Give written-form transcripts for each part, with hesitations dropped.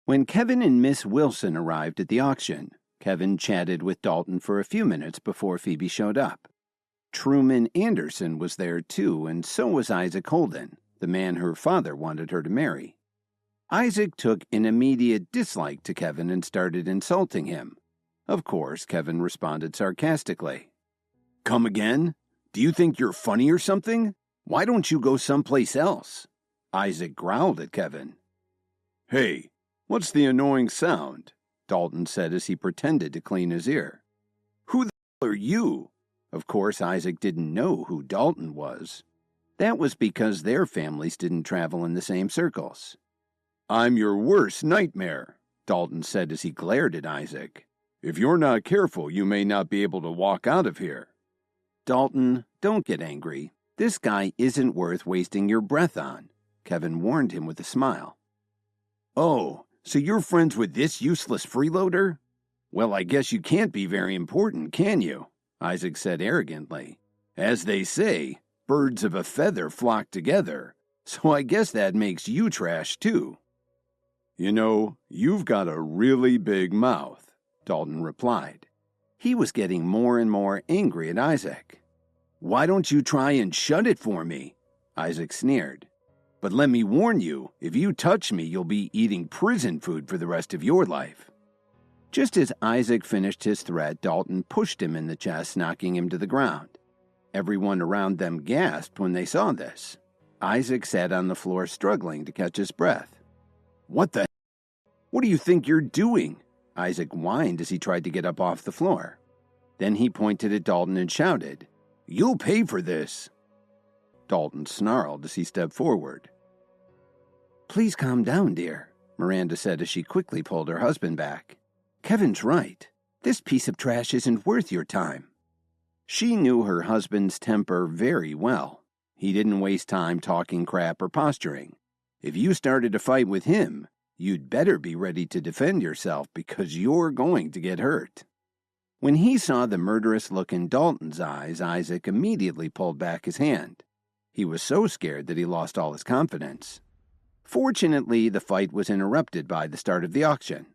When Kevin and Miss Wilson arrived at the auction, Kevin chatted with Dalton for a few minutes before Phoebe showed up. Truman Anderson was there too, and so was Isaac Holden, the man her father wanted her to marry. Isaac took an immediate dislike to Kevin and started insulting him. Of course, Kevin responded sarcastically. "Come again? Do you think you're funny or something? Why don't you go someplace else?" Isaac growled at Kevin. "Hey, what's the annoying sound?" Dalton said as he pretended to clean his ear. "Who the hell are you?" Of course, Isaac didn't know who Dalton was. That was because their families didn't travel in the same circles. "I'm your worst nightmare," Dalton said as he glared at Isaac. "If you're not careful, you may not be able to walk out of here." "Dalton, don't get angry. This guy isn't worth wasting your breath on," Kevin warned him with a smile. "Oh, so you're friends with this useless freeloader? Well, I guess you can't be very important, can you?" Isaac said arrogantly. "As they say, birds of a feather flock together, so I guess that makes you trash too." "You know, you've got a really big mouth," Dalton replied. He was getting more and more angry at Isaac. "Why don't you try and shut it for me?" Isaac sneered. "But let me warn you, if you touch me, you'll be eating prison food for the rest of your life." Just as Isaac finished his threat, Dalton pushed him in the chest, knocking him to the ground. Everyone around them gasped when they saw this. Isaac sat on the floor struggling to catch his breath. "What the hell? What do you think you're doing?" Isaac whined as he tried to get up off the floor. Then he pointed at Dalton and shouted, "You'll pay for this." Dalton snarled as he stepped forward. "Please calm down, dear," Miranda said as she quickly pulled her husband back. "Kevin's right. This piece of trash isn't worth your time." She knew her husband's temper very well. He didn't waste time talking crap or posturing. If you started a fight with him, you'd better be ready to defend yourself because you're going to get hurt. When he saw the murderous look in Dalton's eyes, Isaac immediately pulled back his hand. He was so scared that he lost all his confidence. Fortunately, the fight was interrupted by the start of the auction.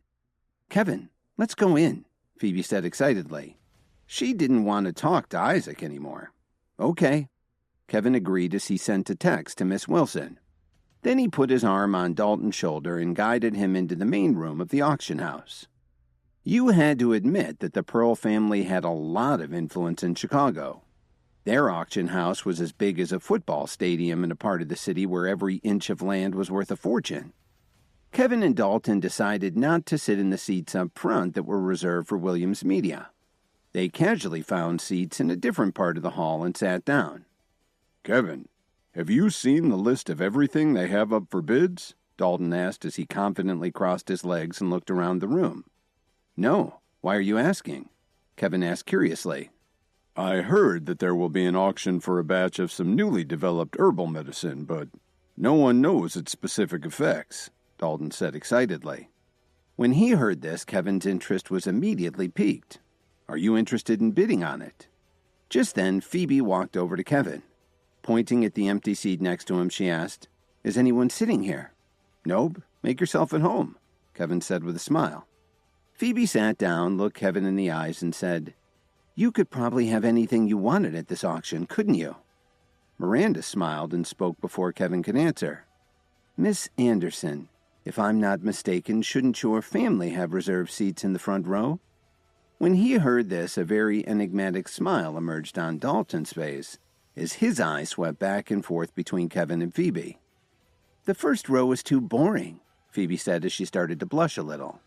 "Kevin, let's go in," Phoebe said excitedly. She didn't want to talk to Isaac anymore. "Okay." Kevin agreed as he sent a text to Miss Wilson. Then he put his arm on Dalton's shoulder and guided him into the main room of the auction house. You had to admit that the Pearl family had a lot of influence in Chicago. Their auction house was as big as a football stadium in a part of the city where every inch of land was worth a fortune. Kevin and Dalton decided not to sit in the seats up front that were reserved for Williams Media. They casually found seats in a different part of the hall and sat down. "Kevin, have you seen the list of everything they have up for bids?" Dalton asked as he confidently crossed his legs and looked around the room. "No. Why are you asking?" Kevin asked curiously. "I heard that there will be an auction for a batch of some newly developed herbal medicine, but no one knows its specific effects," Dalton said excitedly. When he heard this, Kevin's interest was immediately piqued. "Are you interested in bidding on it?" Just then, Phoebe walked over to Kevin. Pointing at the empty seat next to him, she asked, "Is anyone sitting here?" "Nope. Make yourself at home," Kevin said with a smile. Phoebe sat down, looked Kevin in the eyes, and said, "You could probably have anything you wanted at this auction, couldn't you?" Miranda smiled and spoke before Kevin could answer. "Miss Anderson, if I'm not mistaken, shouldn't your family have reserved seats in the front row?" When he heard this, a very enigmatic smile emerged on Dalton's face as his eyes swept back and forth between Kevin and Phoebe. "The first row is too boring," Phoebe said as she started to blush a little.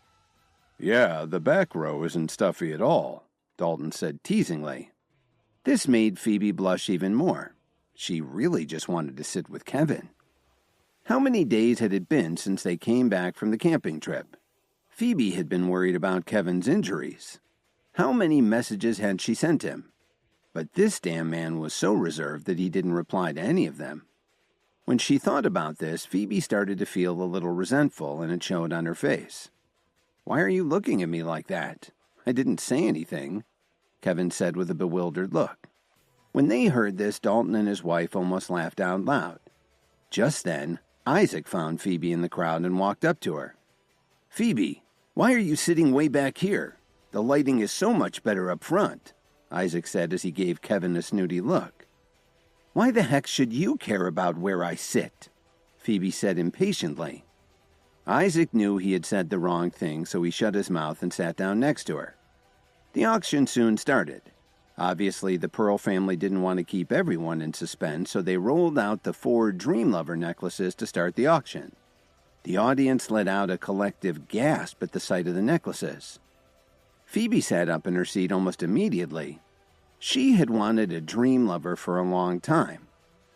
"Yeah, the back row isn't stuffy at all," Dalton said teasingly. This made Phoebe blush even more. She really just wanted to sit with Kevin. How many days had it been since they came back from the camping trip? Phoebe had been worried about Kevin's injuries. How many messages had she sent him? But this damn man was so reserved that he didn't reply to any of them. When she thought about this, Phoebe started to feel a little resentful, and it showed on her face. "Why are you looking at me like that? I didn't say anything," Kevin said with a bewildered look. When they heard this, Dalton and his wife almost laughed out loud. Just then, Isaac found Phoebe in the crowd and walked up to her. Phoebe, why are you sitting way back here? The lighting is so much better up front, Isaac said as he gave Kevin a snooty look. Why the heck should you care about where I sit? Phoebe said impatiently. Isaac knew he had said the wrong thing, so he shut his mouth and sat down next to her. The auction soon started. Obviously, the Pearl family didn't want to keep everyone in suspense, so they rolled out the 4 Dream Lover necklaces to start the auction. The audience let out a collective gasp at the sight of the necklaces. Phoebe sat up in her seat almost immediately. She had wanted a Dream Lover for a long time.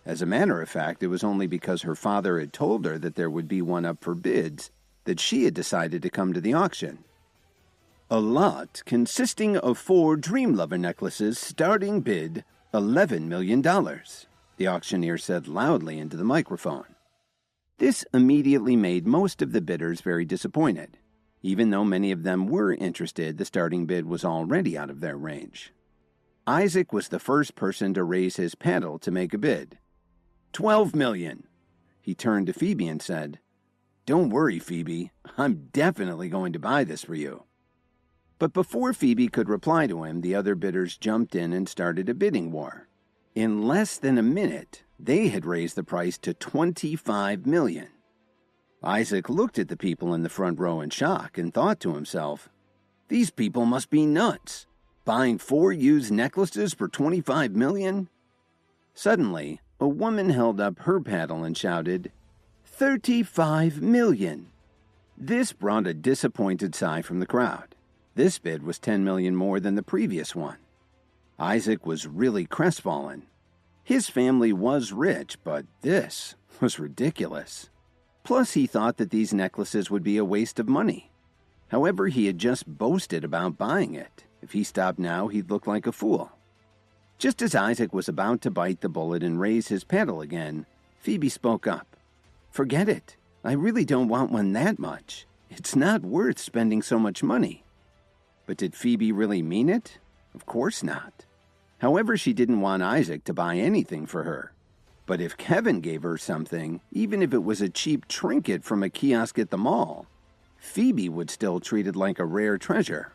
As a matter of fact, it was only because her father had told her that there would be one up for bids that she had decided to come to the auction. A lot consisting of 4 Dream Lover necklaces, starting bid $11 million, the auctioneer said loudly into the microphone. This immediately made most of the bidders very disappointed. Even though many of them were interested, the starting bid was already out of their range. Isaac was the first person to raise his paddle to make a bid. $12 million. He turned to Phoebe and said, Don't worry, Phoebe. I'm definitely going to buy this for you. But before Phoebe could reply to him, the other bidders jumped in and started a bidding war. In less than a minute, they had raised the price to $25 million. Isaac looked at the people in the front row in shock and thought to himself, These people must be nuts. Buying 4 used necklaces for $25 million? Suddenly, a woman held up her paddle and shouted, $35 million. This brought a disappointed sigh from the crowd. This bid was $10 million more than the previous one. Isaac was really crestfallen. His family was rich, but this was ridiculous. Plus, he thought that these necklaces would be a waste of money. However, he had just boasted about buying it. If he stopped now, he'd look like a fool. Just as Isaac was about to bite the bullet and raise his paddle again, Phoebe spoke up. Forget it. I really don't want one that much. It's not worth spending so much money. But did Phoebe really mean it? Of course not. However, she didn't want Isaac to buy anything for her. But if Kevin gave her something, even if it was a cheap trinket from a kiosk at the mall, Phoebe would still treat it like a rare treasure.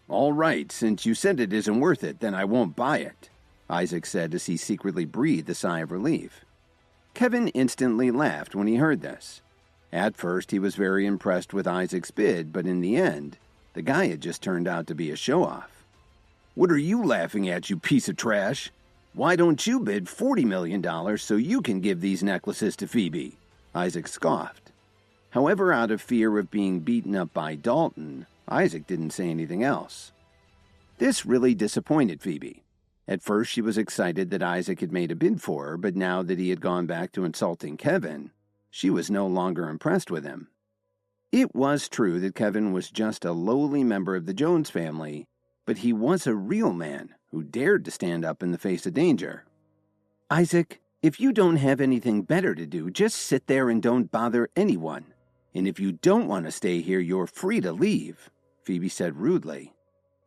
All right, since you said it isn't worth it, then I won't buy it, Isaac said as he secretly breathed a sigh of relief. Kevin instantly laughed when he heard this. At first, he was very impressed with Isaac's bid, but in the end, the guy had just turned out to be a show-off. What are you laughing at, you piece of trash? Why don't you bid $40 million so you can give these necklaces to Phoebe? Isaac scoffed. However, out of fear of being beaten up by Dalton, Isaac didn't say anything else. This really disappointed Phoebe. At first, she was excited that Isaac had made a bid for her, but now that he had gone back to insulting Kevin, she was no longer impressed with him. It was true that Kevin was just a lowly member of the Jones family, but he was a real man who dared to stand up in the face of danger. Isaac, if you don't have anything better to do, just sit there and don't bother anyone. And if you don't want to stay here, you're free to leave, Phoebe said rudely.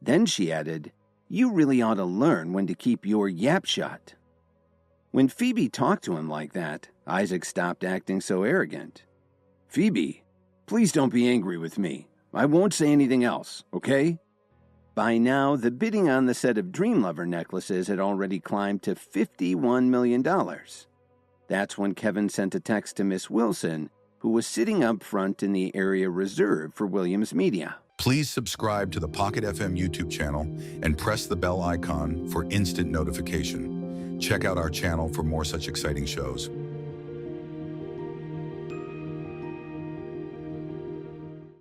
Then she added, You really ought to learn when to keep your yap shut. When Phoebe talked to him like that, Isaac stopped acting so arrogant. Phoebe, please don't be angry with me. I won't say anything else, okay? By now, the bidding on the set of Dream Lover necklaces had already climbed to $51 million. That's when Kevin sent a text to Miss Wilson, who was sitting up front in the area reserved for Williams Media. Please subscribe to the Pocket FM YouTube channel and press the bell icon for instant notification. Check out our channel for more such exciting shows.